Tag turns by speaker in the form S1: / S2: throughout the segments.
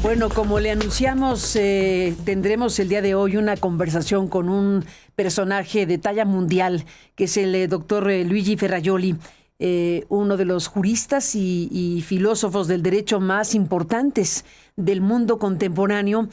S1: Bueno, como le anunciamos, tendremos el día de hoy una conversación con un personaje de talla mundial, que es el doctor Luigi Ferrajoli, uno de los juristas y filósofos del derecho más importantes del mundo contemporáneo,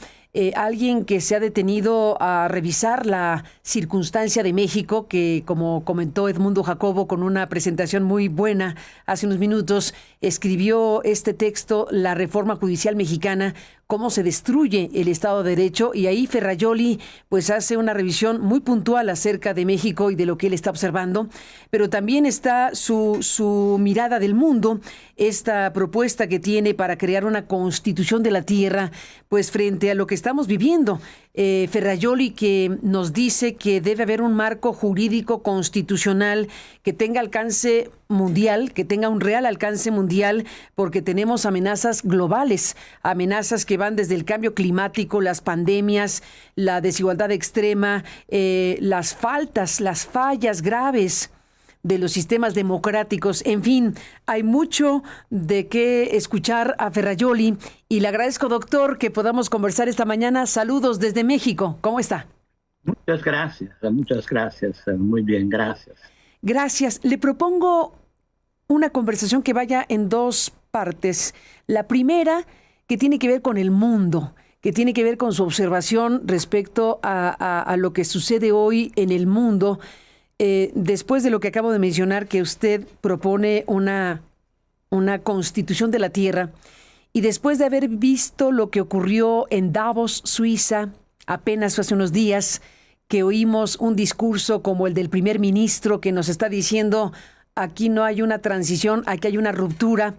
S1: alguien que se ha detenido a revisar la circunstancia de México, que como comentó Edmundo Jacobo con una presentación muy buena hace unos minutos, escribió este texto, La Reforma Judicial Mexicana, cómo se destruye el Estado de Derecho, y ahí Ferrajoli pues hace una revisión muy puntual acerca de México y de lo que él está observando, pero también está su mirada del mundo, esta propuesta que tiene para crear una constitución de la tierra, pues frente a lo que estamos viviendo. Ferrajoli, que nos dice que debe haber un marco jurídico constitucional que tenga alcance mundial, que tenga un real alcance mundial, porque tenemos amenazas globales, amenazas que van desde el cambio climático, las pandemias, la desigualdad extrema, las fallas graves de los sistemas democráticos. En fin, hay mucho de qué escuchar a Ferrajoli, y le agradezco, doctor, que podamos conversar esta mañana. Saludos desde México. ¿Cómo está?
S2: Muchas gracias. Muy bien, gracias.
S1: Gracias. Le propongo una conversación que vaya en dos partes. La primera, que tiene que ver con el mundo, que tiene que ver con su observación respecto a lo que sucede hoy en el mundo. Después de lo que acabo de mencionar, que usted propone una constitución de la tierra, y después de haber visto lo que ocurrió en Davos, Suiza, apenas hace unos días, que oímos un discurso como el del primer ministro que nos está diciendo: aquí no hay una transición, aquí hay una ruptura.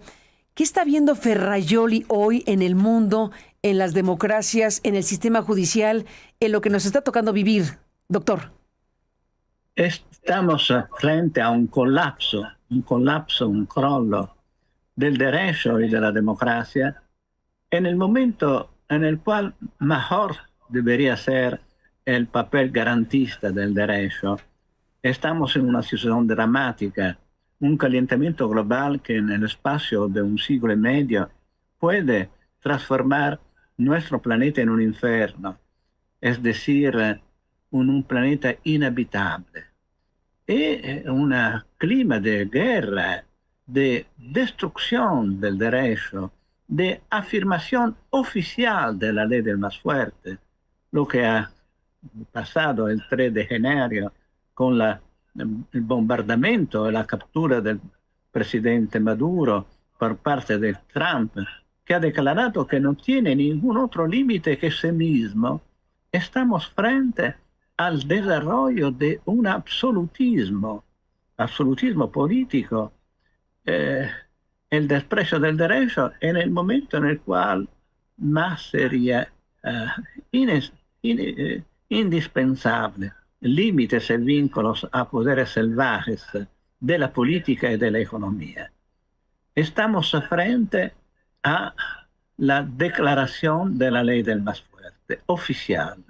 S1: ¿Qué está viendo Ferrajoli hoy en el mundo, en las democracias, en el sistema judicial, en lo que nos está tocando vivir, doctor?
S2: Estamos frente a un colapso, un crollo del derecho y de la democracia en el momento en el cual mejor debería ser el papel garantista del derecho. Estamos en una situación dramática, un calentamiento global que en el espacio de un siglo y medio puede transformar nuestro planeta en un infierno, es decir, un planeta inhabitable. Y un clima de guerra, de destrucción del derecho, de afirmación oficial de la ley del más fuerte, lo que ha pasado el 3 de enero con el bombardamiento y la captura del presidente Maduro por parte de Trump, que ha declarado que no tiene ningún otro límite que sí mismo. Estamos frente al desarrollo de un absolutismo político, el desprecio del derecho en el momento en el cual más sería indispensable límites y vínculos a poderes salvajes de la política y de la economía. Estamos frente a la declaración de la ley del más fuerte, oficial.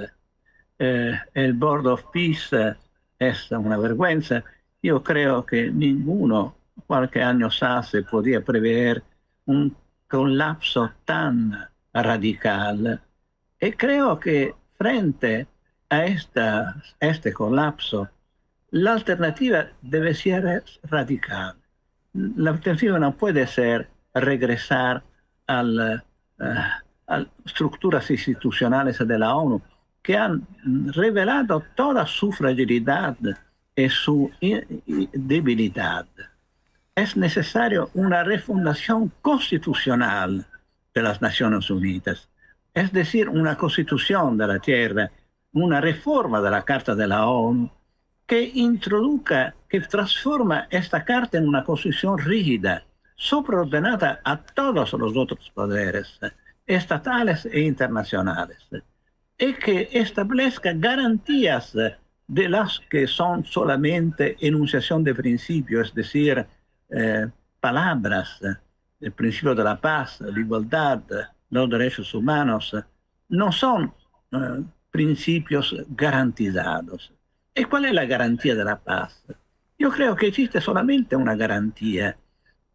S2: El Board of Peace es una vergüenza. Yo creo que ninguno, cualquier año hace, podía prever un colapso tan radical. Y creo que frente a este colapso, la alternativa debe ser radical. La alternativa no puede ser regresar a las estructuras institucionales de la ONU, que han revelado toda su fragilidad y su debilidad. Es necesario una refundación constitucional de las Naciones Unidas, es decir, una constitución de la tierra, una reforma de la Carta de la ONU que transforma esta carta en una constitución rígida, sobreordenada a todos los otros poderes, estatales e internacionales, y que establezca garantías de las que son solamente enunciación de principios, es decir, palabras, el principio de la paz, la igualdad, los derechos humanos, no son principios garantizados. ¿Y cuál es la garantía de la paz? Yo creo que existe solamente una garantía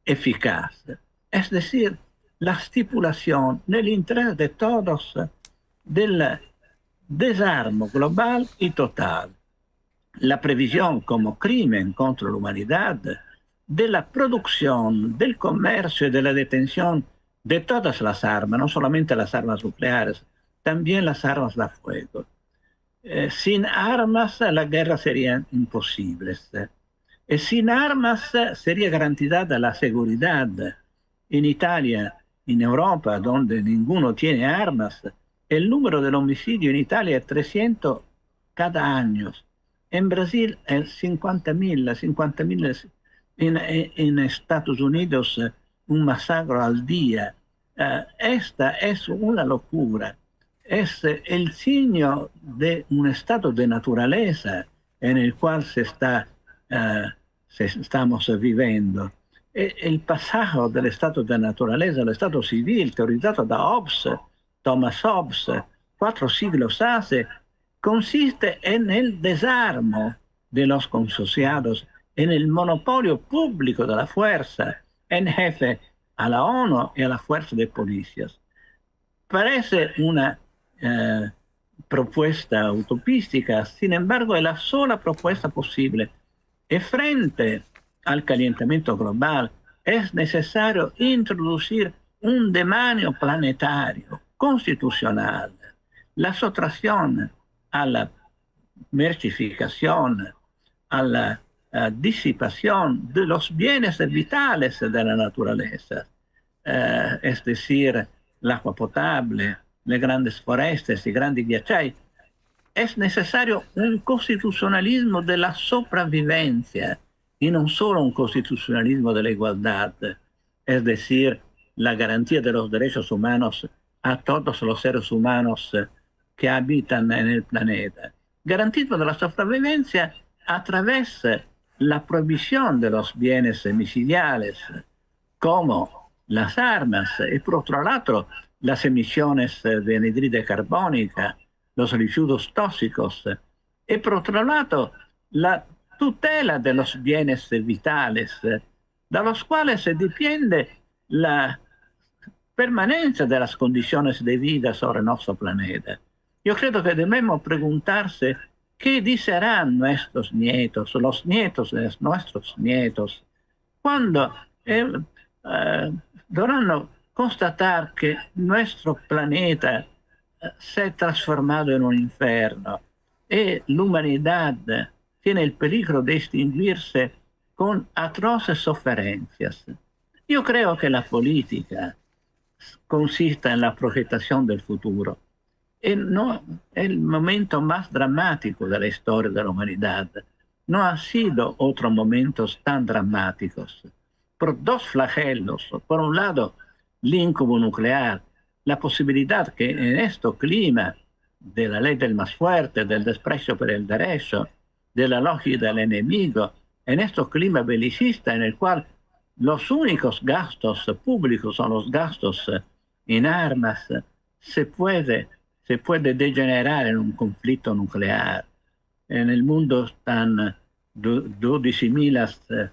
S2: eficaz, es decir, la stipulación en el interés de todos del desarmo global y total, la previsión como crimen contra la humanidad de la producción, del comercio y de la detención de todas las armas, no solamente las armas nucleares, también las armas de fuego. Sin armas la guerra sería imposible. Sin armas sería garantizada la seguridad. En Italia, en Europa, donde ninguno tiene armas, el número del homicidio en Italia es 300 cada año. En Brasil es 50.000 en Estados Unidos un masacre al día. Esta es una locura. Es el signo de un estado de naturaleza en el cual estamos viviendo. El pasaje del estado de naturaleza al estado civil, teorizado da Thomas Hobbes, 4 siglos hace, consiste en el desarmo de los consociados, en el monopolio público de la fuerza, en jefe a la ONU y a la fuerza de policías. Parece una propuesta utopística, sin embargo es la sola propuesta posible. Y frente al calentamiento global es necesario introducir un demonio planetario, constitucional, la sustracción a la mercificación, a la disipación de los bienes vitales de la naturaleza, es decir, el agua potable, las grandes forestas y grandes ghiacciai. Es necesario un constitucionalismo de la sobrevivencia y no solo un constitucionalismo de la igualdad, es decir, la garantía de los derechos humanos a todos los seres humanos que habitan en el planeta. Garantismo de la sobrevivencia a través de la prohibición de los bienes misidiales, como las armas, y por otro lado, las emisiones de anhidride carbónica, los residuos tóxicos, y por otro lado, la tutela de los bienes vitales, de los cuales depende la permanencia de las condiciones de vida sobre nuestro planeta. Yo creo que debemos preguntarse qué dirán nuestros nietos, los nietos de nuestros nietos, cuando deberán constatar que nuestro planeta se ha transformado en un infierno y la humanidad tiene el peligro de extinguirse con atroces sofrencias. Yo creo que la política consiste en la proyectación del futuro. El momento más dramático de la historia de la humanidad no ha sido otros momentos tan dramáticos, por 2 flagelos. Por un lado, el incubo nuclear, la posibilidad que en este clima de la ley del más fuerte, del desprecio por el derecho, de la lógica del enemigo, en este clima belicista en el cual los únicos gastos públicos son los gastos en armas, se puede degenerar en un conflicto nuclear. En el mundo están 12.000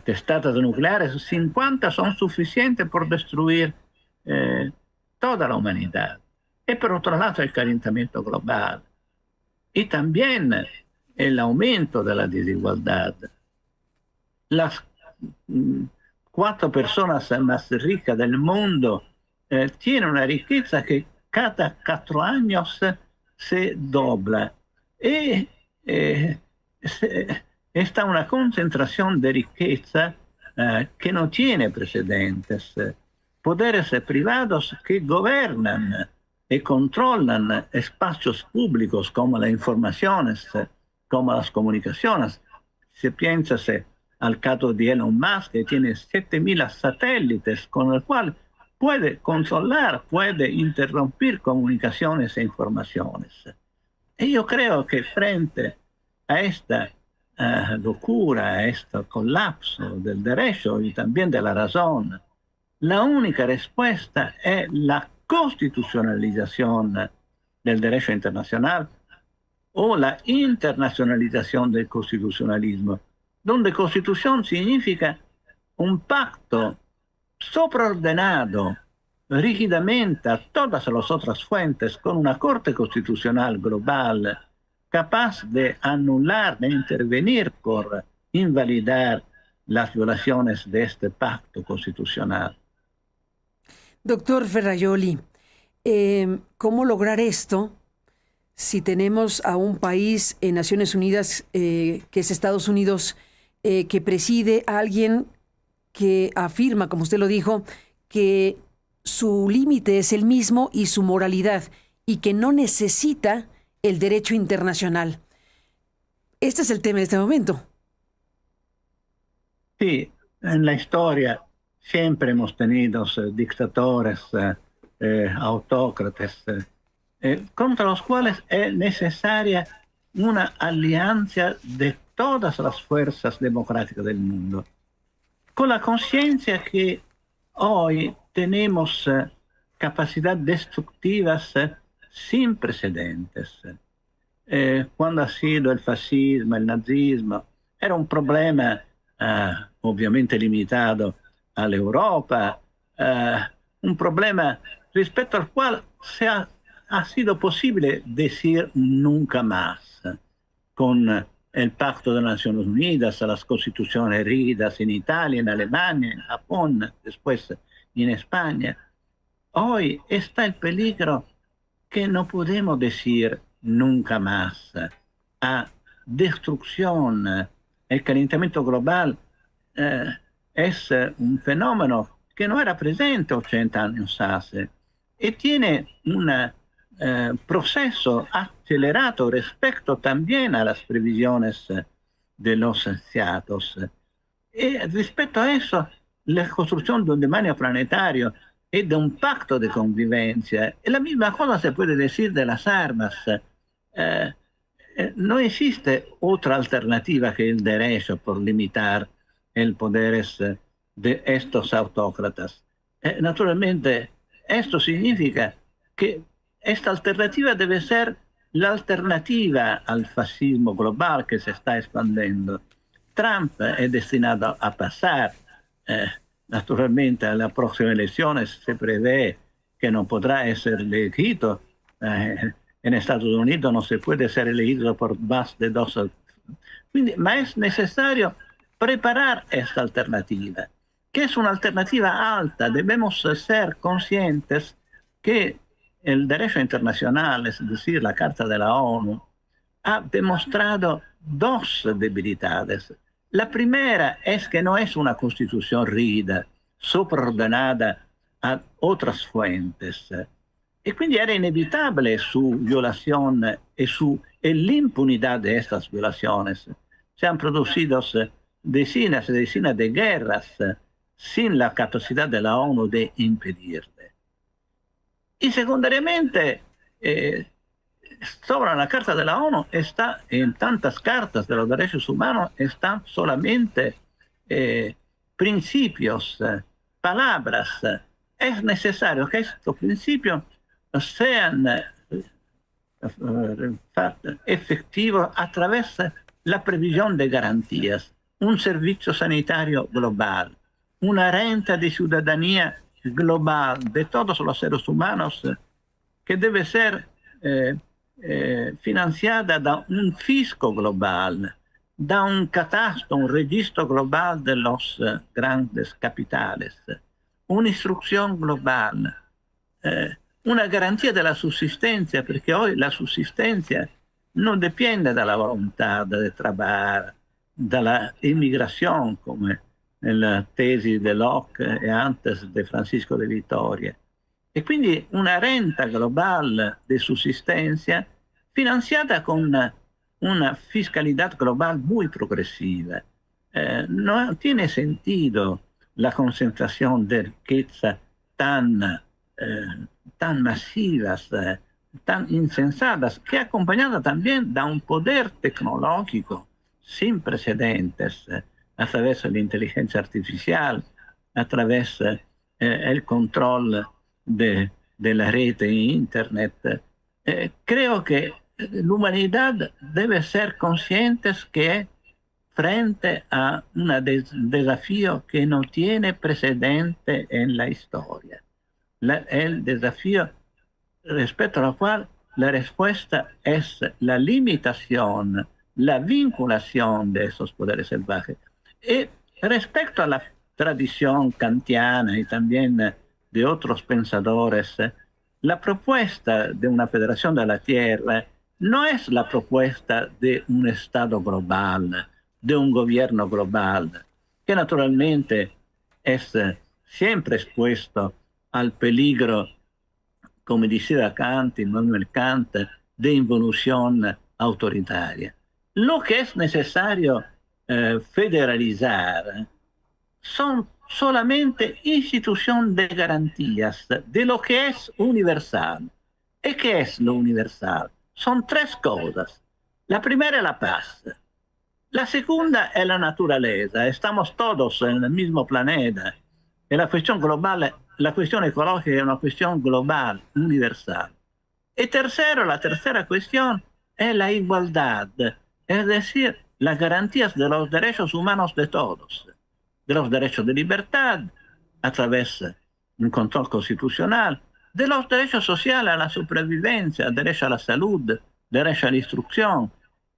S2: testadas nucleares, 50 son suficientes por destruir toda la humanidad. Y por otro lado, el calentamiento global. Y también el aumento de la desigualdad. Las 4 personas más ricas del mundo tienen una riqueza que cada 4 años se dobla. Y está una concentración de riqueza que no tiene precedentes. Poderes privados que gobiernan y controlan espacios públicos como las informaciones, como las comunicaciones. Se piensa al caso de Elon Musk, que tiene 7.000 satélites, con el cual puede controlar, puede interrumpir comunicaciones e informaciones. Y yo creo que frente a esta locura, a este colapso del derecho y también de la razón, la única respuesta es la constitucionalización del derecho internacional o la internacionalización del constitucionalismo, donde constitución significa un pacto sobreordenado rígidamente a todas las otras fuentes con una Corte Constitucional global capaz de anular, de intervenir por invalidar las violaciones de este pacto constitucional.
S1: Doctor Ferrajoli, ¿cómo lograr esto si tenemos a un país en Naciones Unidas, que es Estados Unidos, que preside a alguien que afirma, como usted lo dijo, que su límite es el mismo y su moralidad, y que no necesita el derecho internacional? Este es el tema de este momento.
S2: Sí, en la historia siempre hemos tenido dictadores, autócratas, contra los cuales es necesaria una alianza de todas las fuerzas democráticas del mundo, con la conciencia que hoy tenemos capacidades destructivas sin precedentes. Cuando ha sido el fascismo, el nazismo, era un problema ovviamente limitado all'Europa, un problema respecto al cual ha sido posible decir nunca más, con el Pacto de las Naciones Unidas, las constituciones rígidas en Italia, en Alemania, en Japón, después en España. Hoy está el peligro que no podemos decir nunca más. A destrucción, el calentamiento global es un fenómeno que no era presente 80 años hace y tiene un proceso acelerado respecto también a las previsiones de los cienciatos. Y respecto a eso, la construcción de un demonio planetario y de un pacto de convivencia, y la misma cosa se puede decir de las armas. No existe otra alternativa que el derecho por limitar el poder de estos autócratas. Naturalmente, esto significa que esta alternativa debe ser la alternativa al fascismo global que se está expandiendo. Trump es destinado a pasar. Naturalmente, a las próximas elecciones se prevé que no podrá ser elegido. En Estados Unidos no se puede ser elegido por más de 2. Quindi, ma es necesario preparar esta alternativa, que es una alternativa alta. Debemos ser conscientes que el derecho internacional, es decir, la Carta de la ONU, ha demostrado dos debilidades. La primera es que no es una constitución rígida, sobreordenada a otras fuentes. Y quindi era inevitable su violación y la impunidad de estas violaciones. Se han producido decenas y decenas de guerras sin la capacidad de la ONU de impedirle. Y secundariamente, sobre la Carta de la ONU está, en tantas cartas de los derechos humanos, están solamente principios, palabras. Es necesario que estos principios sean efectivos a través de la previsión de garantías, un servicio sanitario global, una renta de ciudadanía global de todos los seres humanos que debe ser financiada da un fisco global, da un catastro, un registro global de los grandes capitales, una instrucción global, una garantía de la subsistencia, porque hoy la subsistencia no depende de la voluntad de trabajar, de la inmigración, como en la tesi de Locke e antes de Francisco de Vitoria. E quindi una renta global de subsistencia financiada con una fiscalidad global muy progresiva. No tiene sentido la concentración de riqueza tan masivas, tan insensatas, que acompañada también da un poder tecnológico sin precedentes, a través de la inteligencia artificial, a través del control de la red de Internet. Creo que la humanidad debe ser consciente que frente a un desafío que no tiene precedente en la historia. el desafío respecto al cual la respuesta es la limitación, la vinculación de esos poderes salvajes. Y respecto a la tradición kantiana y también de otros pensadores, la propuesta de una federación de la Tierra no es la propuesta de un Estado global, de un gobierno global, que naturalmente es siempre expuesto al peligro, como decía Kant, Immanuel Kant, de involución autoritaria. Lo que es necesario federalizar son solamente institución de garantías de lo que es universal. ¿Y qué es lo universal? Son tres cosas. La primera es la paz. La segunda es la naturaleza. Estamos todos en el mismo planeta. Y la cuestión global, la cuestión ecológica es una cuestión global, universal. Y tercero, la tercera cuestión es la igualdad, es decir, las garantías de los derechos humanos de todos, de los derechos de libertad a través de un control constitucional, de los derechos sociales a la supervivencia, derecho a la salud, derecho a la instrucción,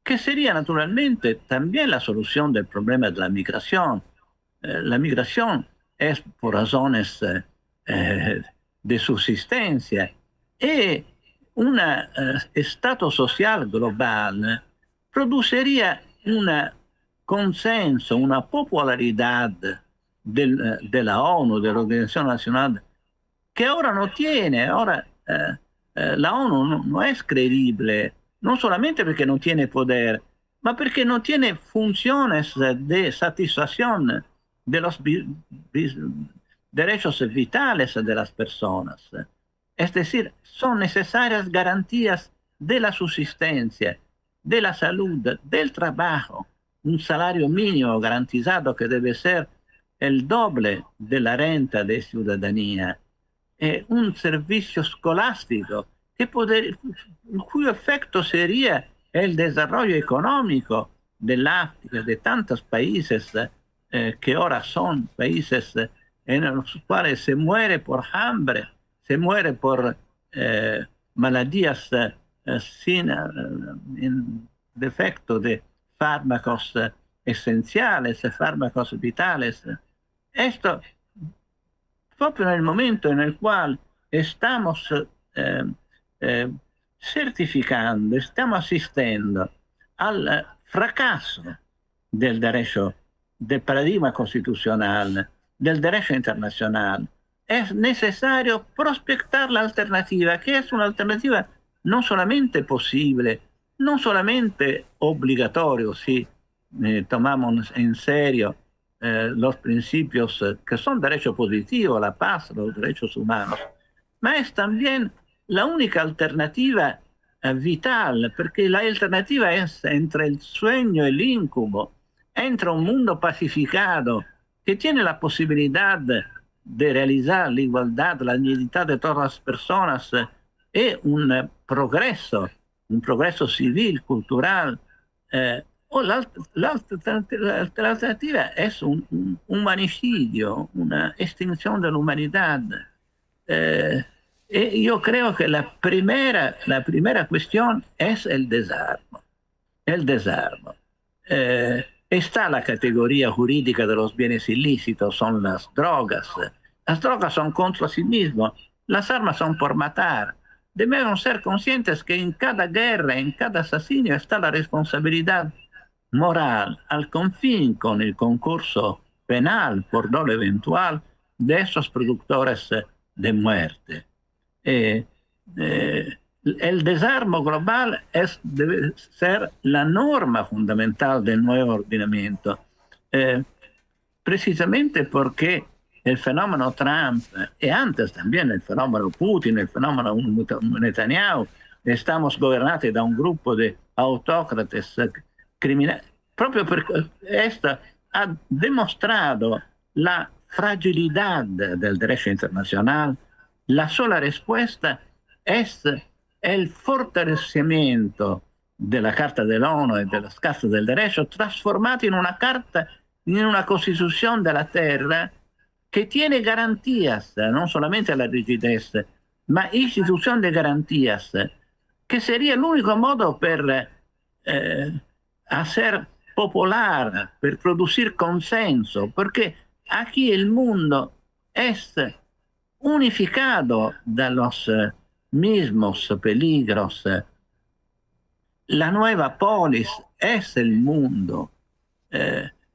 S2: que sería naturalmente también la solución del problema de la migración. La migración es por razones de subsistencia y un Estado social global produciría un consenso, una popularidad de la ONU, de la Organización Nacional, que ahora no tiene. Ahora la ONU no es creíble, no solamente porque no tiene poder, ma porque no tiene funciones de satisfacción de los derechos vitales de las personas. Es decir, son necesarias garantías de la subsistencia, de la salud, del trabajo, un salario mínimo garantizado que debe ser el doble de la renta de ciudadanía, un servicio escolástico cuyo efecto sería el desarrollo económico del África, de tantos países que ahora son países en los cuales se muere por hambre, se muere por maladías sin defecto de fármacos esenciales, fármacos vitales. Esto proprio nel momento nel quale stiamo certificando, stiamo assistendo al fracasso del derecho, del paradigma constitucional, del derecho internacional, es necesario prospectar la alternativa, que es una alternativa no solamente posible, no solamente obligatorio, si tomamos en serio los principios que son derecho positivo, la paz, los derechos humanos, ma es también la única alternativa vital, porque la alternativa es entre el sueño y el incubo, entre un mundo pacificado que tiene la posibilidad de realizar la igualdad, la dignidad de todas las personas y un progreso civil, cultural, o la alternativa es un magnicidio, una extinción de la humanidad. Yo creo que la primera cuestión es el desarmo. El desarmo. Está la categoría jurídica de los bienes ilícitos, son las drogas. Las drogas son contra sí mismos, las armas son por matar. Debemos ser conscientes que en cada guerra, en cada asesinio está la responsabilidad moral al confín con el concurso penal por dolo eventual de esos productores de muerte. El desarmo global debe ser la norma fundamental del nuevo ordenamiento, precisamente porque el fenómeno Trump, y antes también el fenómeno Putin, el fenómeno Netanyahu, estamos gobernados da un grupo de autócratas criminales, proprio porque esto ha demostrado la fragilidad del derecho internacional. La sola respuesta es el fortalecimiento de la Carta de la ONU y de las Cartas del Derecho, transformada en una carta, en una constitución de la Tierra que tiene garantías, no solamente la rigidez, ma institución de garantías, que sería el único modo per hacer popular, per producir consenso, porque aquí el mundo es unificado de los mismos peligros. La nueva polis es el mundo.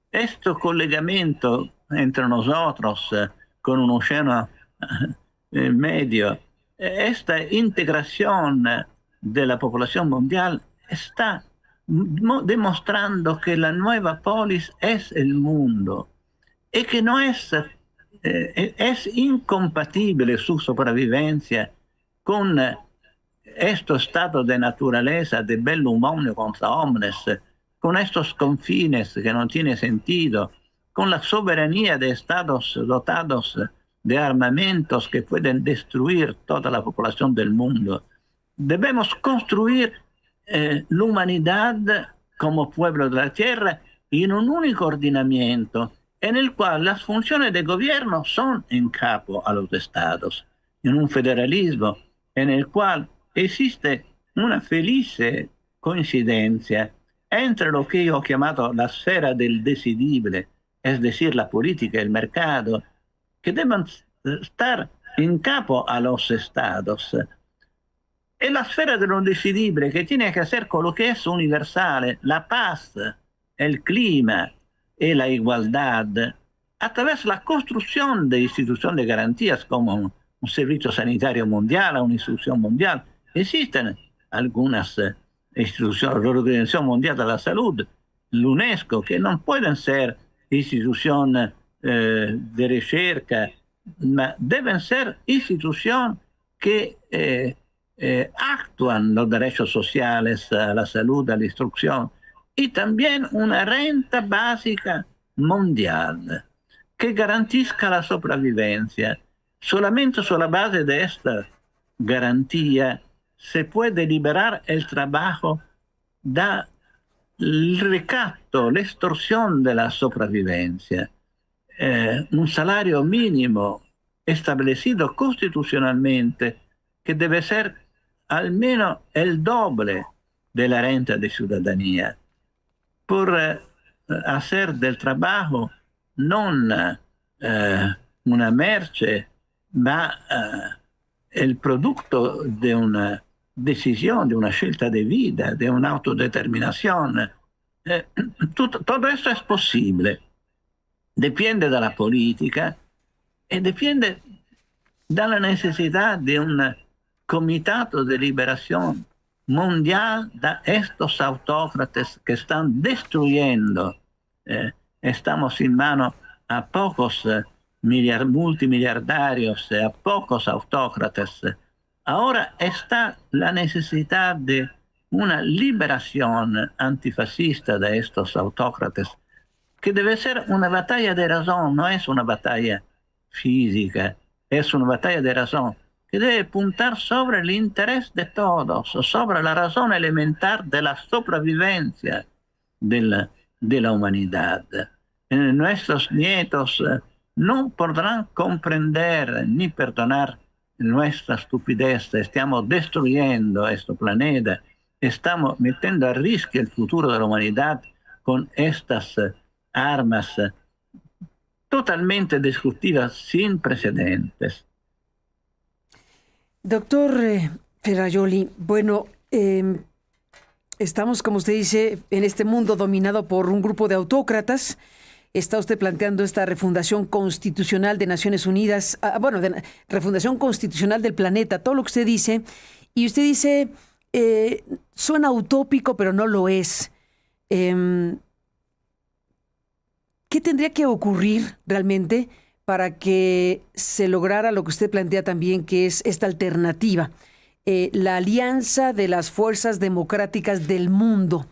S2: Este collegamento entre nosotros con un océano medio, esta integración de la población mundial está demostrando que la nueva polis es el mundo y que no es incompatible su sobrevivencia con estos estados de naturaleza de bellum omne contra omnes, con estos confines que no tienen sentido, con la soberanía de estados dotados de armamentos que pueden destruir toda la población del mundo. Debemos construir la humanidad como pueblo de la tierra en un único ordenamiento en el cual las funciones de gobierno son en capo a los estados, en un federalismo en el cual existe una feliz coincidencia entre lo que yo ho chiamato la sfera del decidible, es decir, la política y el mercado, que deben estar en capo a los estados. Es la esfera de lo decidible que tiene que hacer con lo que es universal, la paz, el clima y la igualdad, a través de la construcción de instituciones de garantías como un servicio sanitario mundial, una institución mundial. Existen algunas instituciones, la Organización Mundial de la Salud, la UNESCO, que no pueden ser instituciones de ricerca, ma deben ser instituciones que actúan los derechos sociales, a la salud, a la instrucción, y también una renta básica mundial que garantiza la sobrevivencia. Solamente sobre la base de esta garantía se puede liberar el trabajo del recapto, la extorsión de la sobrevivencia. Un salario mínimo establecido constitucionalmente que debe ser al menos el doble de la renta de ciudadanía, por hacer del trabajo no una merce, ma el producto de una decisión, de una scelta de vida, de una autodeterminación. Todo esto es posible. Depende de la política y depende de la necesidad de un comitato de liberación mundial de estos autócratas que están destruyendo. Estamos en manos a pocos multimillardarios, a pocos autócratas. Ahora está la necesidad de una liberación antifascista de estos autócratas, que debe ser una batalla de razón, no es una batalla física, es una batalla de razón, que debe puntar sobre el interés de todos, sobre la razón elemental de la sobrevivencia de la humanidad. Nuestros nietos no podrán comprender ni perdonar nuestra estupidez. Estamos destruyendo este planeta, estamos metiendo a riesgo el futuro de la humanidad con estas armas totalmente destructivas sin precedentes.
S1: Doctor Ferrajoli, bueno, estamos, como usted dice, en este mundo dominado por un grupo de autócratas. Está usted planteando esta refundación constitucional de Naciones Unidas, de refundación constitucional del planeta, todo lo que usted dice, y usted dice, suena utópico, pero no lo es. ¿Qué tendría que ocurrir realmente para que se lograra lo que usted plantea también, que es esta alternativa, la alianza de las fuerzas democráticas del mundo?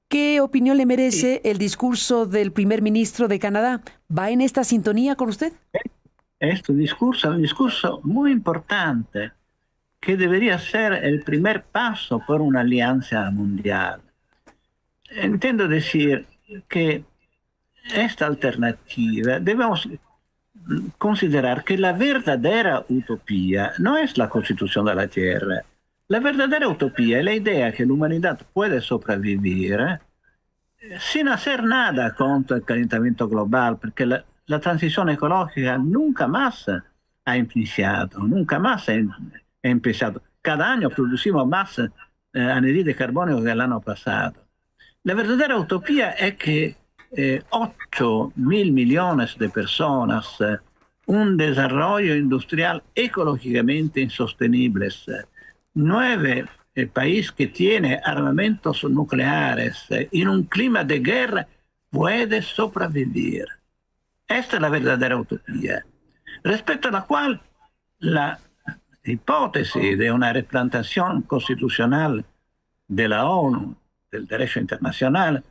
S1: ¿Qué opinión le merece el discurso del primer ministro de Canadá? ¿Va en esta sintonía con usted?
S2: Este discurso es un discurso muy importante que debería ser el primer paso por una alianza mundial. Entiendo decir que esta alternativa debemos considerar que la verdadera utopía no es la constitución de la Tierra. La verdadera utopía es la idea que la humanidad puede sobrevivir sin hacer nada contra el calentamiento global, porque la transición ecológica nunca más ha iniciado, nunca más ha empezado. Cada año producimos más anhídrido de carbono que el año pasado. La verdadera utopía es que 8.000 millones de personas, un desarrollo industrial ecológicamente insostenible, 9 países que tienen armamentos nucleares, en un clima de guerra, puede sobrevivir. Esta es la verdadera utopía, respecto a la cual la hipótesis de una replantación constitucional de la ONU, del derecho internacional,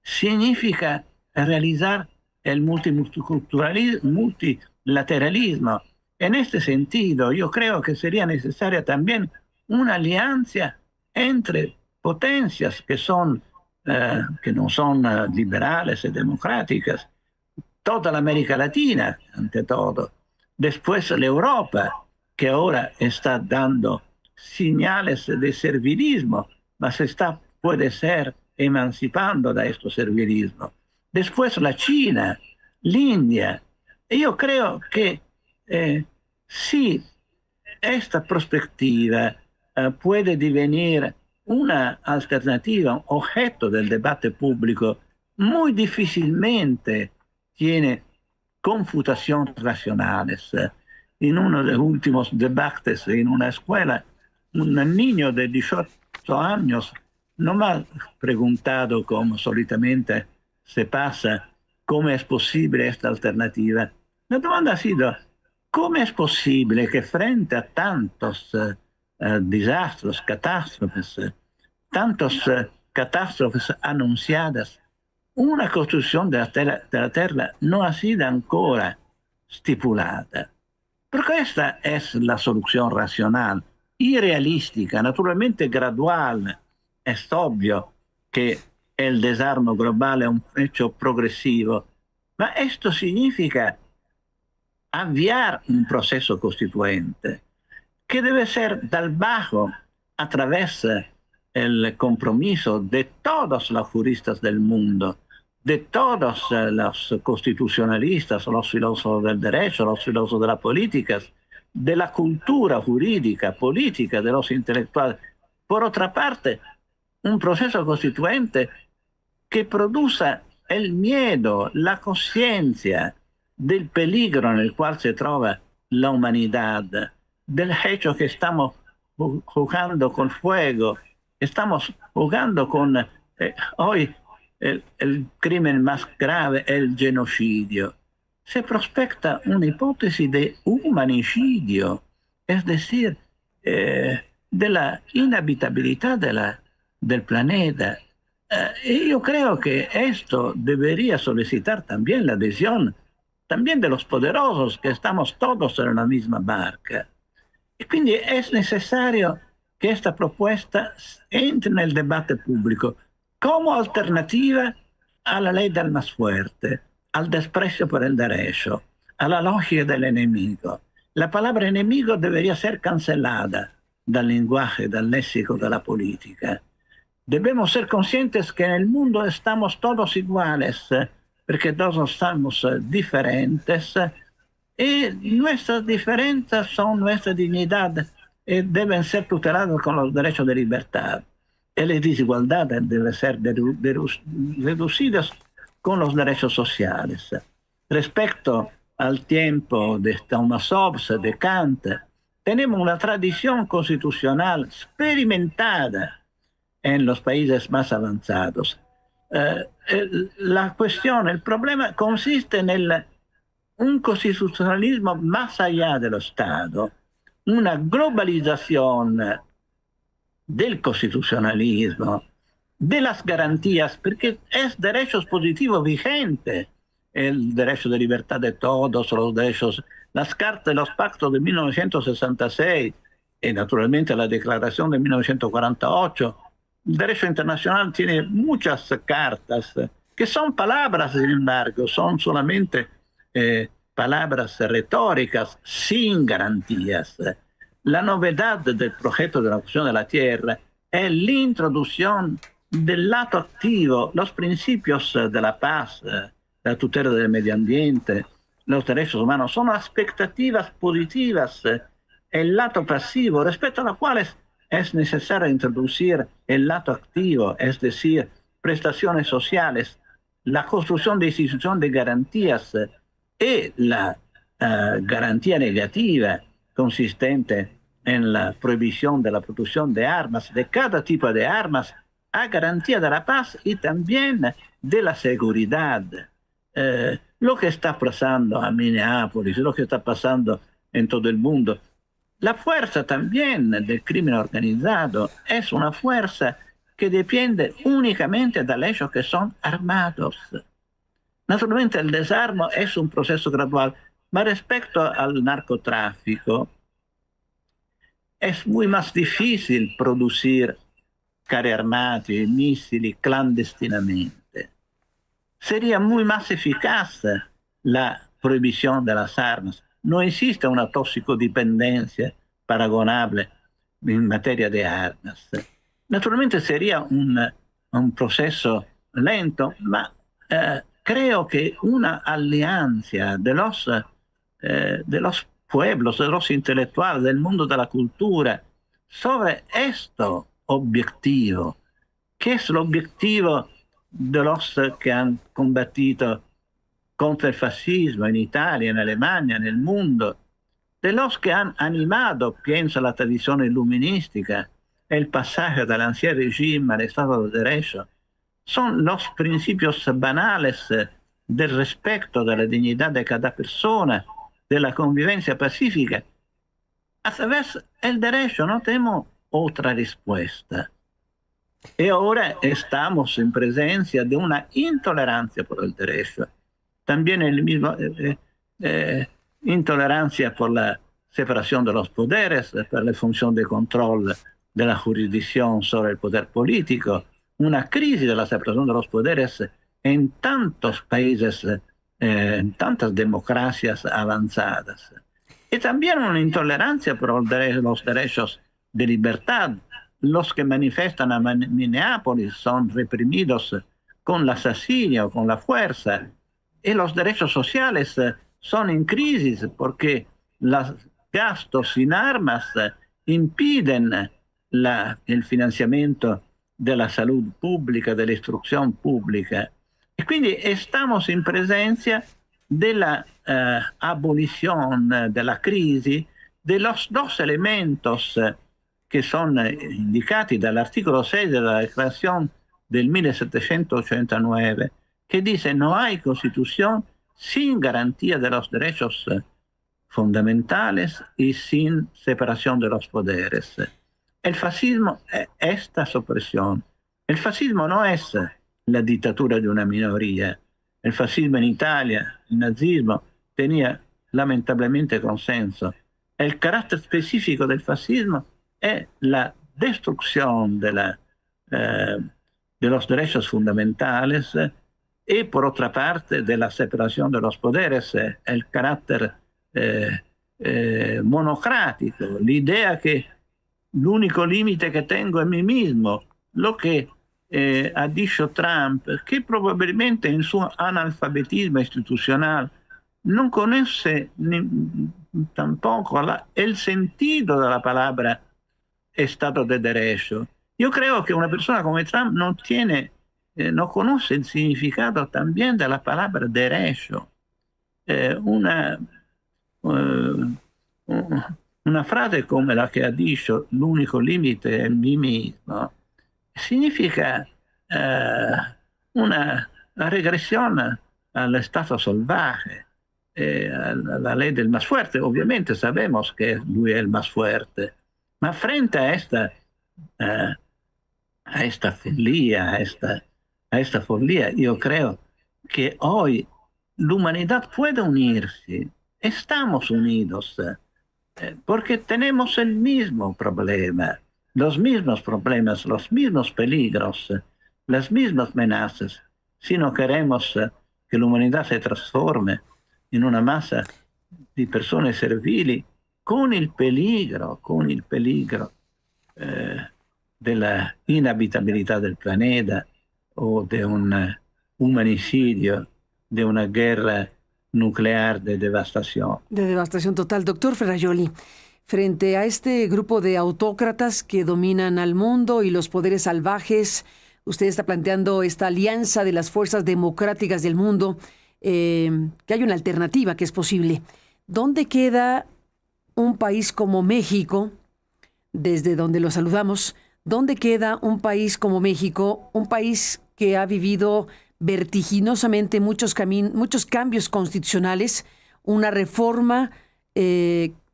S2: significa realizar el multilateralismo. En este sentido, yo creo que sería necesaria también una alianza entre potencias que no son liberales y democráticas, toda la América Latina, ante todo, después la Europa, que ahora está dando señales de servilismo, mas puede ser emancipando de este servilismo. Después la China, la India. Yo creo que si esta perspectiva puede devenir una alternativa, un objeto del debate público, muy difícilmente tiene confutaciones racionales. En uno de los últimos debates en una escuela, un niño de 18 años no me ha preguntado, como solitamente se pasa, cómo es posible esta alternativa. La domanda ha sido, ¿cómo es posible que frente a tantos desastres, catástrofes anunciadas, una construcción de la Tierra no ha sido ancora stipulata? Porque esta es la solución racional y realística, naturalmente gradual. Es obvio que el desarme global es un hecho progresivo, pero esto significa avviar un proceso constituente que debe ser del bajo a través del compromiso de todos los juristas del mundo, de todos los constitucionalistas, los filósofos del derecho, los filósofos de las políticas, de la cultura jurídica, política, de los intelectuales. Por otra parte, un proceso constituente que produzca el miedo, la conciencia del peligro en el cual se trova la humanidad, del hecho que estamos jugando con fuego, estamos jugando con hoy el crimen más grave, el genocidio. Se prospecta una hipótesis de humanicidio, es decir, de la inhabitabilidad del planeta. Y yo creo que esto debería solicitar también la adhesión también de los poderosos, que estamos todos en la misma barca. Y quindi es necesario que esta propuesta entre en el debate público como alternativa a la ley del más fuerte, al desprecio por el derecho, a la lógica del enemigo. La palabra enemigo debería ser cancelada del lenguaje, del léxico de la política. Debemos ser conscientes que en el mundo estamos todos iguales, porque todos estamos diferentes, y nuestras diferencias son nuestra dignidad y deben ser tuteladas con los derechos de libertad. Y las desigualdades deben ser reducidas con los derechos sociales. Respecto al tiempo de Thomas Hobbes, de Kant, tenemos una tradición constitucional experimentada en los países más avanzados. La cuestión, el problema consiste en un constitucionalismo más allá del Estado, una globalización del constitucionalismo, de las garantías, porque es derechos positivos vigentes, el derecho de libertad de todos, los derechos, las cartas, los pactos de 1966 y naturalmente la declaración de 1948. El derecho internacional tiene muchas cartas que son palabras, sin embargo, son solamente palabras retóricas sin garantías. La novedad del proyecto de la ocupación de la tierra es la introducción del lado activo, los principios de la paz, la tutela del medio ambiente, los derechos humanos, son expectativas positivas. El lado pasivo, respecto a los cuales es necesario introducir el lado activo, es decir, prestaciones sociales, la construcción de instituciones de garantías y la garantía negativa consistente en la prohibición de la producción de armas, de cada tipo de armas, a garantía de la paz y también de la seguridad. Lo que está pasando a Minneapolis, lo que está pasando en todo el mundo, la fuerza también del crimen organizado es una fuerza que depende únicamente de los que son armados. Naturalmente el desarme es un proceso gradual, pero respecto al narcotráfico, es muy más difícil producir carri armati, missili clandestinamente. Sería muy más eficaz la prohibición de las armas. No existe una toxicodipendencia paragonable en materia de armas. Naturalmente sería un proceso lento, ma creo que una alianza de los pueblos, de los intelectuales, del mundo de la cultura, sobre esto objetivo, que es el objetivo de los que han combatido contra el fascismo en Italia, en Alemania, en el mundo, de los que han animado, pienso, la tradición iluminística, el pasaje del ancien régimen al Estado de Derecho, son los principios banales del respeto de la dignidad de cada persona, de la convivencia pacífica. A través del derecho no tenemos otra respuesta. Y ahora estamos en presencia de una intolerancia por el derecho. También el mismo intolerancia por la separación de los poderes, por la función de control de la jurisdicción sobre el poder político, una crisis de la separación de los poderes en tantos países, en tantas democracias avanzadas. Y también una intolerancia por los derechos de libertad. Los que manifestan a Minneapolis son reprimidos con la asesinio, con la fuerza. Y los derechos sociales son en crisis porque los gastos sin armas impiden el financiamiento de la salud pública, de la instrucción pública. Y quindi estamos en presencia de la abolición de la crisis de los dos elementos que son indicati dall'articolo 6 della Declaración del 1789, que dice no hay constitución sin garantía de los derechos fundamentales y sin separación de los poderes. El fascismo es esta supresión. El fascismo no es la dictadura de una minoría. El fascismo en Italia, el nazismo, tenía lamentablemente consenso. El carácter específico del fascismo es la destrucción de los derechos fundamentales y, por otra parte, de la separación de los poderes, el carácter monocrático, la idea que el único límite que tengo es mí mismo, lo que ha dicho Trump, que probablemente en su analfabetismo institucional no conoce tampoco el sentido de la palabra Estado de Derecho. Yo creo que una persona como Trump no conoce el significado también de la palabra derecho. Una frase como la que ha dicho, el único límite es mí mismo, significa una regresión al estado salvaje, a la ley del más fuerte. Obviamente sabemos que lui es el más fuerte, ma frente a esta follia, yo creo que hoy la humanidad puede unirse. Estamos unidos porque tenemos el mismo problema, los mismos problemas, los mismos peligros, las mismas amenazas. Si no queremos que la humanidad se transforme, in una massa di persone servili, con il peligro della inabitabilità del planeta o di un humanicidio, de una guerra nuclear de devastación.
S1: De devastación total. Doctor Ferrajoli, frente a este grupo de autócratas que dominan al mundo y los poderes salvajes, usted está planteando esta alianza de las fuerzas democráticas del mundo, que hay una alternativa que es posible. ¿Dónde queda un país como México, desde donde lo saludamos? ¿Dónde queda un país como México, un país que ha vivido vertiginosamente muchos cambios constitucionales, una reforma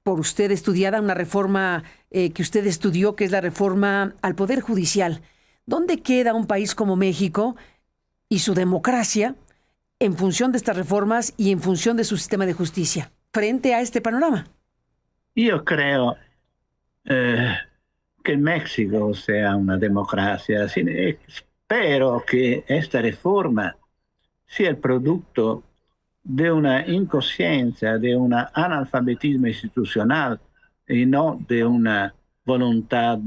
S1: por usted estudiada, una reforma que usted estudió, que es la reforma al Poder Judicial? ¿Dónde queda un país como México y su democracia en función de estas reformas y en función de su sistema de justicia frente a este panorama?
S2: Yo creo que México sea una democracia. Espero que esta reforma sea el producto de una inconsciencia, de un analfabetismo institucional y no de una voluntad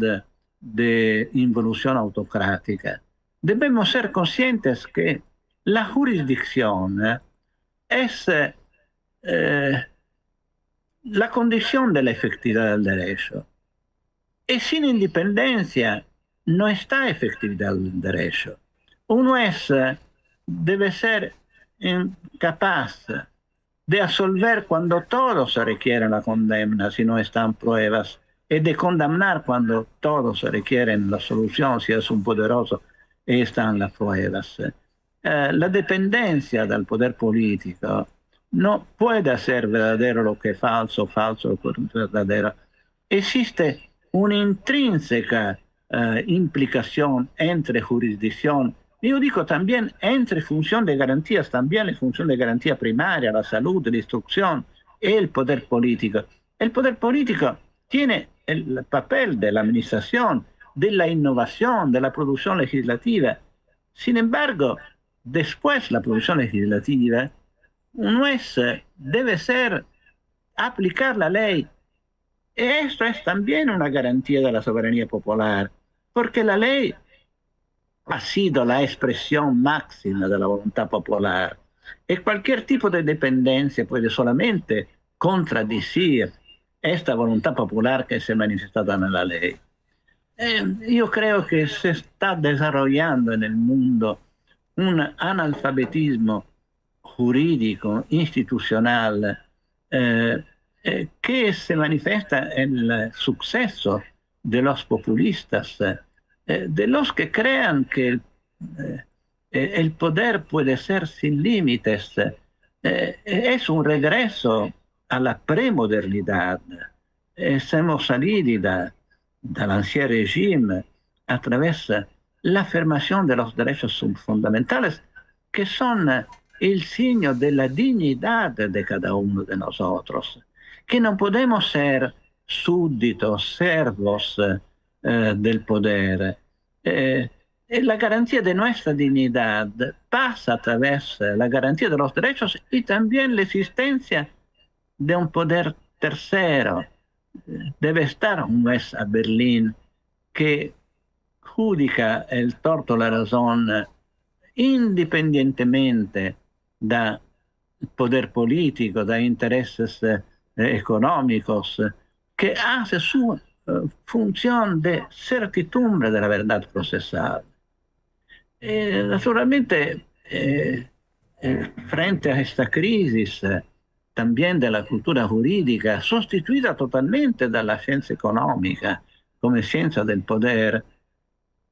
S2: de involución autocrática. Debemos ser conscientes que la jurisdicción es la condición de la efectividad del derecho. Y sin independencia no está efectividad del derecho. Un juez debe ser incapaz de absolver cuando todos se requieren la condena si no están pruebas, y de condenar cuando todos se requieren la solución si es un poderoso y están las pruebas. La dependencia del poder político no puede hacer verdadero lo que es falso, falso lo que es verdadero. Existe una intrínseca implicación entre jurisdicción, yo digo también entre función de garantías, también la función de garantía primaria, la salud, la instrucción, y el poder político. El poder político tiene el papel de la administración, de la innovación, de la producción legislativa. Sin embargo, después la producción legislativa, un juez debe aplicar la ley. Esto es también una garantía de la soberanía popular, porque la ley ha sido la expresión máxima de la voluntad popular. Y cualquier tipo de dependencia puede solamente contradecir esta voluntad popular que se ha manifestado en la ley. Yo creo que se está desarrollando en el mundo un analfabetismo jurídico, institucional, que se manifiesta en el suceso de los populistas, de los que crean que el poder puede ser sin límites. Es un regreso a la premodernidad. Hemos salido del ancien régimen a través de la afirmación de los derechos fundamentales, que son el signo de la dignidad de cada uno de nosotros, que no podemos ser súbditos, servos del poder. La garantía de nuestra dignidad pasa a través de la garantía de los derechos y también la existencia de un poder tercero. Debe estar un juez a Berlín que judica el torto o la razón independientemente del poder político, de intereses económicos, que hace su función de certidumbre de la verdad procesal. Naturalmente, frente a esta crisis también de la cultura jurídica, sustituida totalmente de la ciencia económica como ciencia del poder,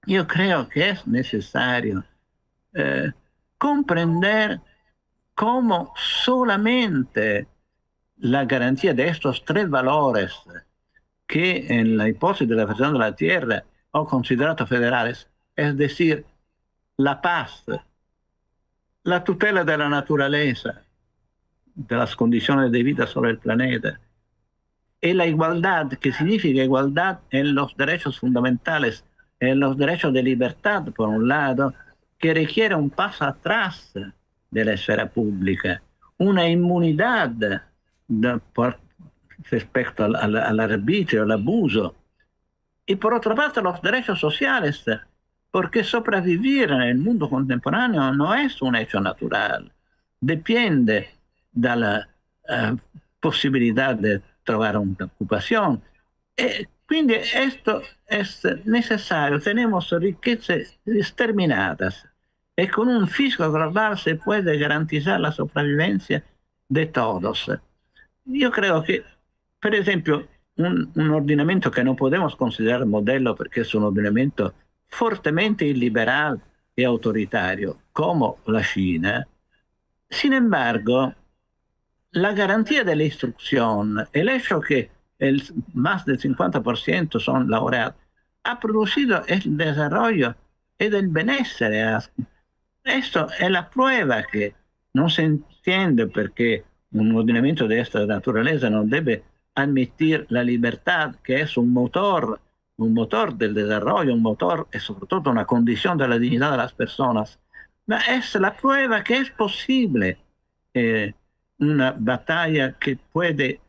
S2: yo creo que es necesario comprender cómo solamente la garantía de estos tres valores que en la hipótesis de la federación de la Tierra ho considerato federales, es decir, la paz, la tutela de la naturaleza, de las condiciones de vida sobre el planeta, y la igualdad, que significa igualdad en los derechos fundamentales, en los derechos de libertad, por un lado, que requiere un paso atrás de la esfera pública, una inmunidad respecto al arbitrio, al abuso. Y por otra parte, los derechos sociales, porque sobrevivir en el mundo contemporáneo no es un hecho natural, depende de la possibilità di trovare un'occupazione. E quindi questo è necessario. Tenemos riquezas exterminadas. E con un fisco global se puede garantizar la sopravvivencia de todos. Io credo che, per esempio, un ordinamento che non podemos considerare modello perché è un ordinamento fortemente illiberal e autoritario, come la Cina, sin embargo, la garantía de la instrucción, el hecho que más del 50% son laureados, ha producido el desarrollo y el bienestar. Esto es la prueba que no se entiende porque un ordenamiento de esta naturaleza no debe admitir la libertad, que es un motor del desarrollo, un motor y sobre todo una condición de la dignidad de las personas. Ma es la prueba que es posible una battaglia che puede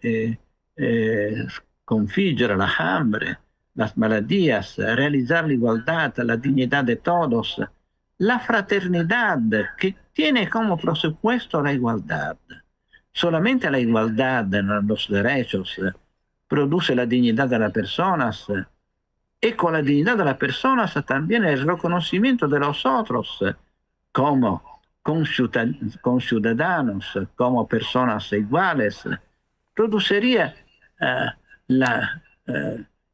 S2: sconfiggere la hambre, las maladías, realizar la igualdad, la dignidad de todos, la fraternidad que tiene como presupuesto la igualdad. Solamente la igualdad en los derechos produce la dignidad de las personas y con la dignidad de las personas también el reconocimiento de los otros como conciudadanos, como personas iguales, produciría la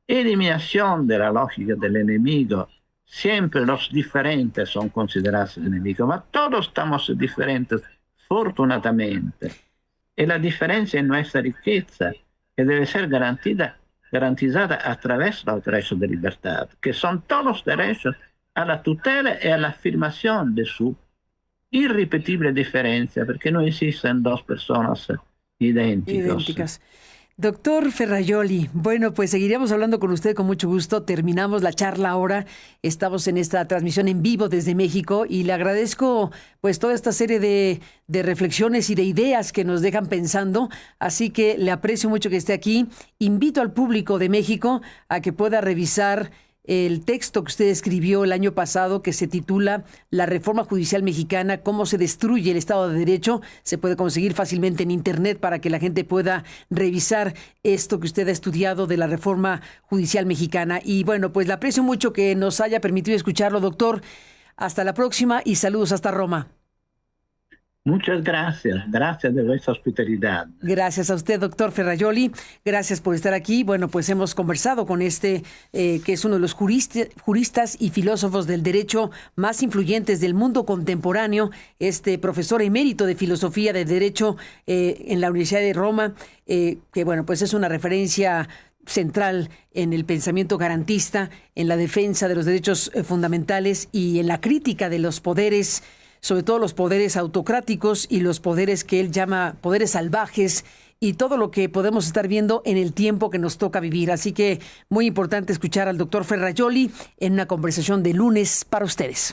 S2: eliminación de la lógica del enemigo. Siempre los diferentes son considerados enemigos, pero todos estamos diferentes, fortunadamente. Y la diferencia en nuestra riqueza, que debe ser garantizada a través de los derechos de libertad, que son todos derechos a la tutela y a la afirmación de su irrepetible diferencia, porque no existen dos personas idénticas.
S1: Doctor Ferrajoli, bueno, pues seguiríamos hablando con usted con mucho gusto. Terminamos la charla ahora. Estamos en esta transmisión en vivo desde México y le agradezco pues toda esta serie de reflexiones y de ideas que nos dejan pensando. Así que le aprecio mucho que esté aquí. Invito al público de México a que pueda revisar el texto que usted escribió el año pasado que se titula La Reforma Judicial Mexicana, cómo se destruye el Estado de Derecho. Se puede conseguir fácilmente en internet para que la gente pueda revisar esto que usted ha estudiado de la Reforma Judicial Mexicana. Y bueno, pues le aprecio mucho que nos haya permitido escucharlo, doctor. Hasta la próxima y saludos hasta Roma.
S2: Muchas gracias de vuestra hospitalidad.
S1: Gracias a usted, doctor Ferrajoli. Gracias por estar aquí. Bueno, pues hemos conversado con que es uno de los juristas y filósofos del derecho más influyentes del mundo contemporáneo, profesor emérito de filosofía del derecho en la Universidad de Roma, que bueno, pues es una referencia central en el pensamiento garantista, en la defensa de los derechos fundamentales y en la crítica de los poderes, sobre todo los poderes autocráticos y los poderes que él llama poderes salvajes y todo lo que podemos estar viendo en el tiempo que nos toca vivir. Así que muy importante escuchar al doctor Ferrajoli en una conversación de lunes para ustedes.